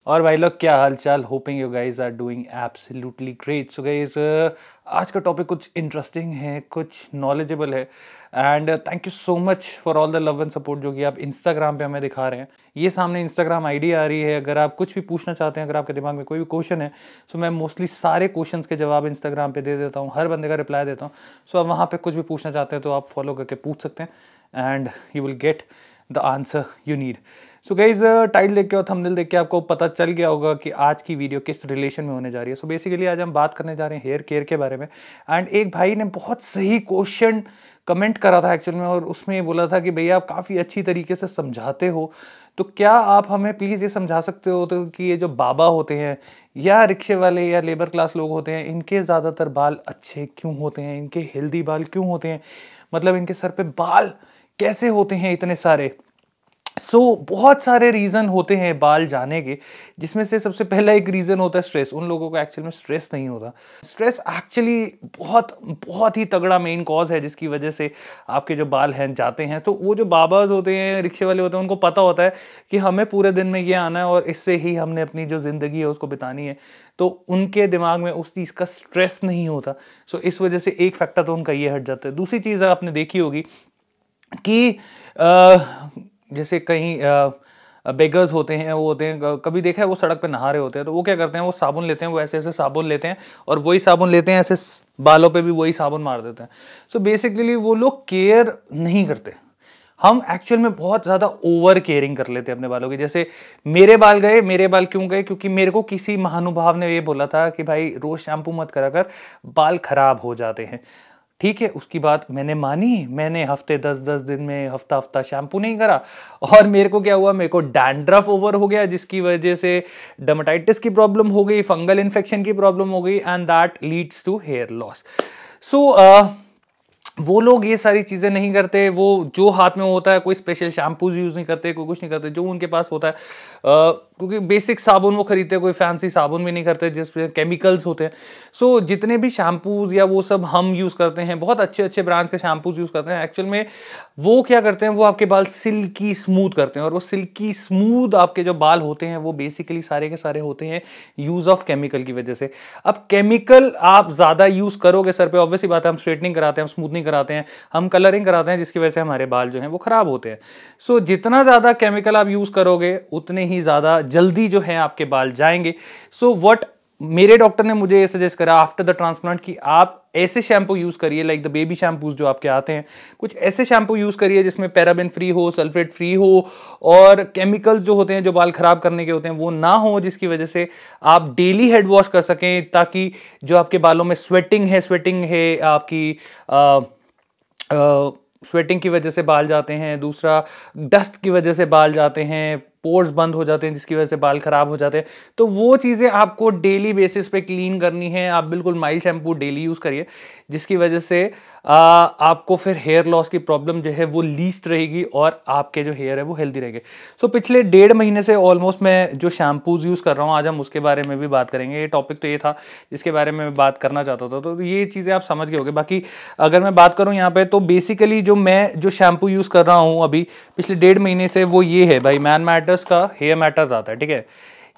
और भाई लोग क्या हाल चाल। Hoping you guys are doing absolutely great. So guys आज का टॉपिक कुछ इंटरेस्टिंग है, कुछ नॉलेजेबल है and thank you so much for all the love and support जो कि आप इंस्टाग्राम पे हमें दिखा रहे हैं। ये सामने इंस्टाग्राम आईडी आ रही है, अगर आप कुछ भी पूछना चाहते हैं, अगर आपके दिमाग में कोई भी क्वेश्चन है, सो मैं मोस्टली सारे क्वेश्चंस के जवाब इंस्टाग्राम पे दे देता हूँ, हर बंदे का रिप्लाई देता हूँ। सो आप वहाँ पे कुछ भी पूछना चाहते हैं तो आप फॉलो करके पूछ सकते हैं and you will get the answer you need. So guys title देख के और थंबनेल देख के आपको पता चल गया होगा कि आज की वीडियो किस रिलेशन में होने जा रही है। सो बेसिकली आज हम बात करने जा रहे हैं हेयर केयर के बारे में। एंड एक भाई ने बहुत सही क्वेश्चन कमेंट करा था एक्चुअल में, और उसमें ये बोला था कि भैया आप काफ़ी अच्छी तरीके से समझाते हो, तो क्या आप हमें प्लीज़ ये समझा सकते हो तो कि ये जो बाबा होते हैं या रिक्शे वाले या लेबर क्लास लोग होते हैं, इनके ज़्यादातर बाल अच्छे क्यों होते हैं, इनके हेल्दी बाल क्यों होते हैं, मतलब इनके सर पे बाल कैसे होते हैं इतने सारे। बहुत सारे रीज़न होते हैं बाल जाने के, जिसमें से सबसे पहला एक रीज़न होता है स्ट्रेस। उन लोगों को एक्चुअल में स्ट्रेस नहीं होता। स्ट्रेस एक्चुअली बहुत बहुत ही तगड़ा मेन कॉज है जिसकी वजह से आपके जो बाल हैं जाते हैं। तो वो जो बाबाज होते हैं, रिक्शे वाले होते हैं, उनको पता होता है कि हमें पूरे दिन में ये आना है और इससे ही हमने अपनी जो ज़िंदगी है उसको बितानी है, तो उनके दिमाग में उस चीज़ का स्ट्रेस नहीं होता। इस वजह से एक फैक्टर तो उनका ये हट जाता है। दूसरी चीज़ आपने देखी होगी कि जैसे कहीं बेगर्स होते हैं, वो होते हैं, कभी देखा है वो सड़क पे नहा रहे होते हैं, तो वो क्या करते हैं, वो साबुन लेते हैं, वो ऐसे ऐसे साबुन लेते हैं और वही साबुन लेते हैं, ऐसे बालों पे भी वही साबुन मार देते हैं। बेसिकली वो लोग केयर नहीं करते। हम एक्चुअल में बहुत ज़्यादा ओवर केयरिंग कर लेते हैं अपने बालों की। जैसे मेरे बाल गए, मेरे बाल क्यों गए, क्योंकि मेरे को किसी महानुभाव ने ये बोला था कि भाई रोज़ शैम्पू मत करा कर, बाल खराब हो जाते हैं। ठीक है, उसकी बात मैंने मानी। मैंने हफ्ते 10-10 दिन में हफ्ता हफ्ता शैम्पू नहीं करा और मेरे को क्या हुआ, मेरे को डैंड्रफ ओवर हो गया, जिसकी वजह से डर्मेटाइटिस की प्रॉब्लम हो गई, फंगल इन्फेक्शन की प्रॉब्लम हो गई and that leads to hair loss. So वो लोग ये सारी चीज़ें नहीं करते। वो जो हाथ में होता है, कोई स्पेशल शैम्पूज यूज़ नहीं करते, कोई कुछ नहीं करते, जो उनके पास होता है क्योंकि बेसिक साबुन वो खरीदते हैं, कोई फैंसी साबुन भी नहीं करते जिसमें केमिकल्स होते हैं। जितने भी शैम्पूज या वो सब हम यूज़ करते हैं, बहुत अच्छे अच्छे ब्रांड्स के शैम्पूज यूज़ करते हैं, एक्चुअल में वो क्या करते हैं, वो आपके बाल सिल्की स्मूथ करते हैं। और वो सिल्की स्मूथ आपके जो बाल होते हैं वो बेसिकली सारे के सारे होते हैं यूज़ ऑफ केमिकल की वजह से। अब केमिकल आप ज़्यादा यूज़ करोगे सर पे, ऑब्वियसली बात है, हम स्ट्रेटनिंग कराते हैं, हम स्मूथनिंग कराते हैं, हम कलरिंग कराते हैं, जिसकी वजह से हमारे बाल जो हैं वो खराब होते हैं। जितना ज़्यादा केमिकल आप यूज़ करोगे उतने ही ज़्यादा जल्दी जो है आपके बाल जाएंगे। व्हाट मेरे डॉक्टर ने मुझे ये सजेस्ट करा आफ्टर द ट्रांसप्लांट कि आप ऐसे शैम्पू यूज करिए, लाइक द बेबी शैम्पूज जो आपके आते हैं, कुछ ऐसे शैम्पू यूज करिए जिसमें पैराबेन फ्री हो, सल्फेट फ्री हो और केमिकल्स जो होते हैं जो बाल खराब करने के होते हैं वो ना हो, जिसकी वजह से आप डेली हेड वॉश कर सकें, ताकि जो आपके बालों में स्वेटिंग है आपकी स्वेटिंग की वजह से बाल जाते हैं, दूसरा डस्ट की वजह से बाल जाते हैं, पोर्स बंद हो जाते हैं जिसकी वजह से बाल खराब हो जाते हैं। तो वो चीज़ें आपको डेली बेसिस पे क्लीन करनी है। आप बिल्कुल माइल्ड शैम्पू डेली यूज़ करिए, जिसकी वजह से आपको फिर हेयर लॉस की प्रॉब्लम जो है वो लीस्ट रहेगी और आपके जो हेयर है वो हेल्दी रहेंगे। पिछले 1.5 महीने से ऑलमोस्ट मैं जो शैम्पूज यूज़ कर रहा हूँ, आज हम उसके बारे में भी बात करेंगे। ये टॉपिक तो ये था जिसके बारे में मैं बात करना चाहता था, तो ये चीज़ें आप समझ गए होंगे। बाकी अगर मैं बात करूँ यहाँ पे, तो बेसिकली जो शैम्पू यूज़ कर रहा हूँ अभी पिछले 1.5 महीने से, वो ये है भाई, मैन मैटर्स का हेयर मैटर्स आता है। ठीक है,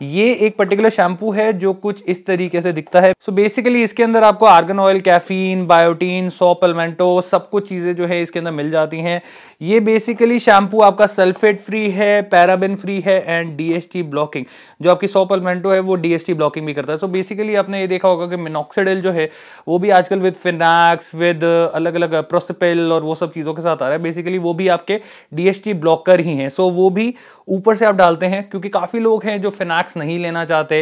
ये एक पर्टिकुलर शैम्पू है जो कुछ इस तरीके से दिखता है। बेसिकली इसके अंदर आपको आर्गन ऑयल, कैफीन, बायोटीन, सौ पलमेंटो, सब कुछ चीजें जो है इसके अंदर मिल जाती हैं। ये बेसिकली शैम्पू आपका सल्फेट फ्री है, पैराबेन फ्री है एंड डीएसटी ब्लॉकिंग, जो आपकी सौ पलमेंटो है वो डीएसटी ब्लॉकिंग भी करता है। बेसिकली आपने ये देखा होगा कि मिनॉक्सिडिल जो है वो भी आजकल विद फिनाक्स, विद अलग अलग प्रोसिपिल और वो सब चीजों के साथ आ रहा है। बेसिकली वो भी आपके डीएसटी ब्लॉकर ही हैं। वो भी ऊपर से आप डालते हैं, क्योंकि काफी लोग हैं जो फिनाक्स नहीं लेना चाहते,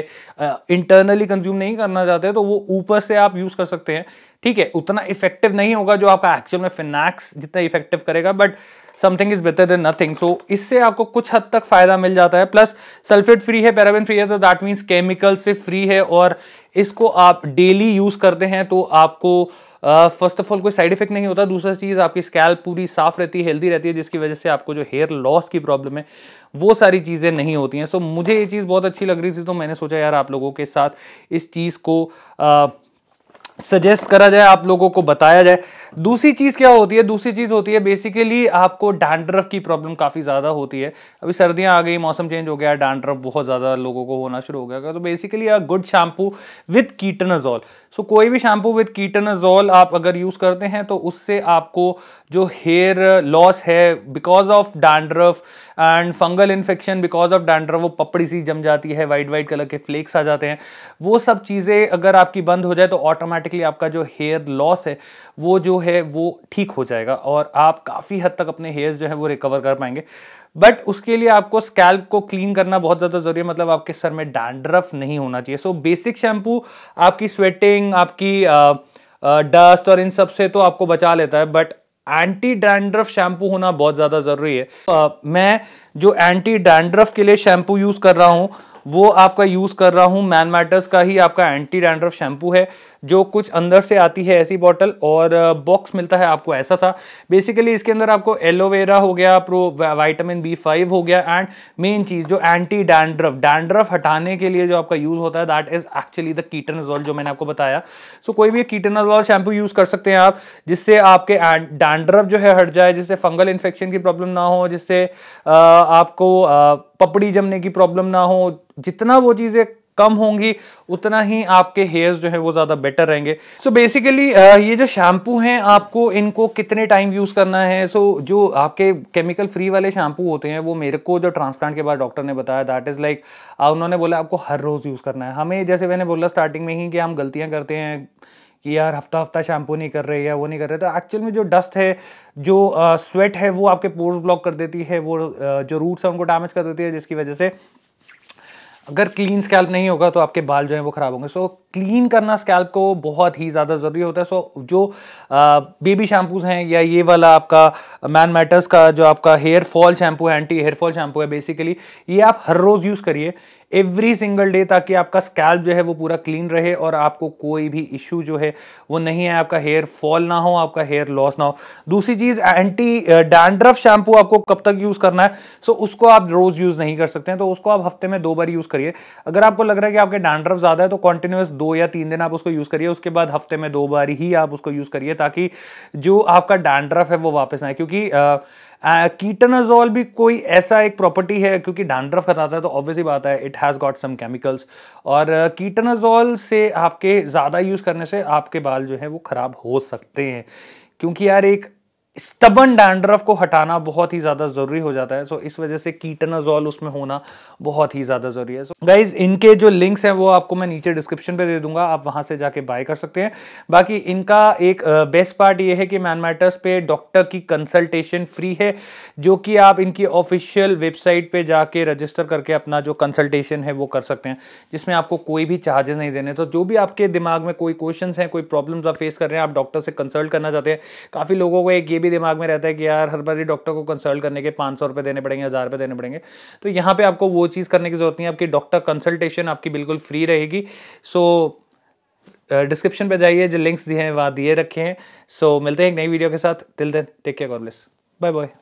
इंटरनली कंज्यूम नहीं करना चाहते, तो वो ऊपर से आप यूज कर सकते हैं। ठीक है, उतना इफेक्टिव नहीं होगा जो आपका एक्चुअल में फिनाक्स जितना इफेक्टिव करेगा, but something is better than nothing. इससे आपको कुछ हद तक फायदा मिल जाता है। प्लस सल्फेट फ्री है, पैराबेन फ्री है, तो दैट मीन्स केमिकल से फ्री है और इसको आप डेली यूज करते हैं तो आपको फर्स्ट ऑफ ऑल कोई साइड इफेक्ट नहीं होता। दूसरा चीज, आपकी स्कैल्प पूरी साफ रहती है, हेल्दी रहती है, जिसकी वजह से आपको जो हेयर लॉस की प्रॉब्लम है वो सारी चीजें नहीं होती हैं। मुझे ये चीज बहुत अच्छी लग रही थी, तो मैंने सोचा यार आप लोगों के साथ इस चीज को सजेस्ट करा जाए, आप लोगों को बताया जाए। दूसरी चीज़ क्या होती है, दूसरी चीज़ होती है बेसिकली आपको डैंड्रफ की प्रॉब्लम काफ़ी ज़्यादा होती है। अभी सर्दियाँ आ गई, मौसम चेंज हो गया, डैंड्रफ बहुत ज़्यादा लोगों को होना शुरू हो गया। तो basically a good shampoo with ketoconazole, so कोई भी शैम्पू विद कीटनाजोल आप अगर यूज़ करते हैं तो उससे आपको जो हेयर लॉस है because of dandruff and fungal infection because of dandruff, वो पपड़ी सी जम जाती है, वाइट वाइट कलर के फ्लेक्स आ जाते हैं, वो सब चीज़ें अगर आपकी बंद हो जाए तो ऑटोमेटिकली आपका जो हेयर लॉस है वो जो है वो ठीक हो जाएगा और आप काफ़ी हद तक अपने हेयर्स जो है वो रिकवर कर पाएंगे। बट उसके लिए आपको स्कैल्प को क्लीन करना बहुत ज़्यादा जरूरी है, मतलब आपके सर में डैंड्रफ नहीं होना चाहिए। सो बेसिक शैम्पू आपकी स्वेटिंग, आपकी डस्ट और इन सब से तो आपको बचा लेता है, बट एंटी डैंड्रफ शैम्पू होना बहुत ज़्यादा ज़रूरी है। मैं जो एंटी डैंड्रफ के लिए शैम्पू यूज़ कर रहा हूँ वो आपका यूज़ कर रहा हूँ मैन मैटर्स का ही आपका एंटी डैंड्रफ शैम्पू है, जो कुछ अंदर से आती है ऐसी बॉटल और बॉक्स मिलता है आपको ऐसा था। बेसिकली इसके अंदर आपको एलोवेरा हो गया, प्रो विटामिन B5 हो गया, एंड मेन चीज़ जो एंटी डैंड्रफ हटाने के लिए जो आपका यूज़ होता है दैट इज़ एक्चुअली द कीटनाजोल, जो मैंने आपको बताया। सो कोई भी कीटनाजोल शैम्पू यूज़ कर सकते हैं आप, जिससे आपके डैंड्रफ जो है हट जाए, जिससे फंगल इन्फेक्शन की प्रॉब्लम ना हो, जिससे आपको पपड़ी जमने की प्रॉब्लम ना हो। जितना वो चीज़ें कम होंगी उतना ही आपके हेयर्स जो है वो ज़्यादा बेटर रहेंगे। सो बेसिकली ये जो शैम्पू हैं आपको इनको कितने टाइम यूज़ करना है। सो जो आपके केमिकल फ्री वाले शैम्पू होते हैं वो मेरे को जो ट्रांसप्लांट के बाद डॉक्टर ने बताया दैट इज़ लाइक उन्होंने बोला आपको हर रोज़ यूज़ करना है। हमें जैसे मैंने बोला स्टार्टिंग में ही कि हम गलतियाँ करते हैं कि यार हफ्ता हफ्ता शैम्पू नहीं कर रहे या वो नहीं कर रहे, तो एक्चुअल में जो डस्ट है, जो स्वेट है, वो आपके पोर्स ब्लॉक कर देती है, वो जो रूट्स है उनको डैमेज कर देती है, जिसकी वजह से अगर क्लीन स्कैल्प नहीं होगा तो आपके बाल जो है वो खराब होंगे। सो क्लीन करना स्कैल्प को बहुत ही ज़्यादा ज़रूरी होता है। सो जो बेबी शैम्पूज हैं या ये वाला आपका मैन मैटर्स का जो आपका हेयर फॉल शैम्पू है, एंटी हेयर फॉल शैम्पू है, बेसिकली ये आप हर रोज़ यूज़ करिए, एवरी सिंगल डे, ताकि आपका स्कैल्प जो है वो पूरा क्लीन रहे और आपको कोई भी इश्यू जो है वो नहीं है, आपका हेयर फॉल ना हो, आपका हेयर लॉस ना हो। दूसरी चीज़, एंटी डैंड्रफ शैम्पू आपको कब तक यूज़ करना है, सो उसको आप रोज़ यूज़ नहीं कर सकते हैं, तो उसको आप हफ्ते में 2 बार यूज़ करिए। अगर आपको लग रहा है कि आपके डैंड्रफ ज़्यादा है तो कॉन्टिन्यूस 2 या 3 दिन आप उसको यूज़ करिए, उसके बाद हफ्ते में 2 बार ही आप उसको यूज़ करिए, ताकि जो आपका डैंड्रफ है वो वापस आए। क्योंकि कीटनाजोल भी कोई ऐसा एक प्रॉपर्टी है, क्योंकि डैंड्रफ हटाता है तो ऑब्वियसली बात है it has got some chemicals, और कीटनाजोल से आपके ज़्यादा यूज़ करने से आपके बाल जो है वो ख़राब हो सकते हैं, क्योंकि यार एक स्टबन डैंड्रफ को हटाना बहुत ही ज़्यादा ज़रूरी हो जाता है। सो इस वजह से कीटनाजोल उसमें होना बहुत ही ज़्यादा ज़रूरी है। सो गाइज, इनके जो लिंक्स हैं वो आपको मैं नीचे डिस्क्रिप्शन पे दे दूंगा, आप वहाँ से जाके बाय कर सकते हैं। बाकी इनका एक बेस्ट पार्ट ये है कि मैन मैटर्स पे डॉक्टर की कंसल्टेशन फ्री है, जो कि आप इनकी ऑफिशियल वेबसाइट पे जाके रजिस्टर करके अपना जो कंसल्टेशन है वो कर सकते हैं, जिसमें आपको कोई भी चार्जेस नहीं देने। तो जो भी आपके दिमाग में कोई क्वेश्चन हैं, कोई प्रॉब्लम्स आप फेस कर रहे हैं, आप डॉक्टर से कंसल्ट करना चाहते हैं, काफ़ी लोगों को एक ये भी दिमाग में रहता है कि यार हर बार डॉक्टर को कंसल्ट करने के 500 रुपये देने पड़ेंगे, 1000 रुपये देने पड़ेंगे, तो यहाँ पे आपको वो चीज़ करने की जरूरत नहीं है, आपकी डॉक्टर कंसल्टेशन आपकी बिल्कुल फ्री रहेगी। सो डिस्क्रिप्शन पे जाइए, जो लिंक्स दिए हैं वहाँ दिए रखे हैं। सो मिलते हैं एक नई वीडियो के साथ, till then take care, God bless, bye bye.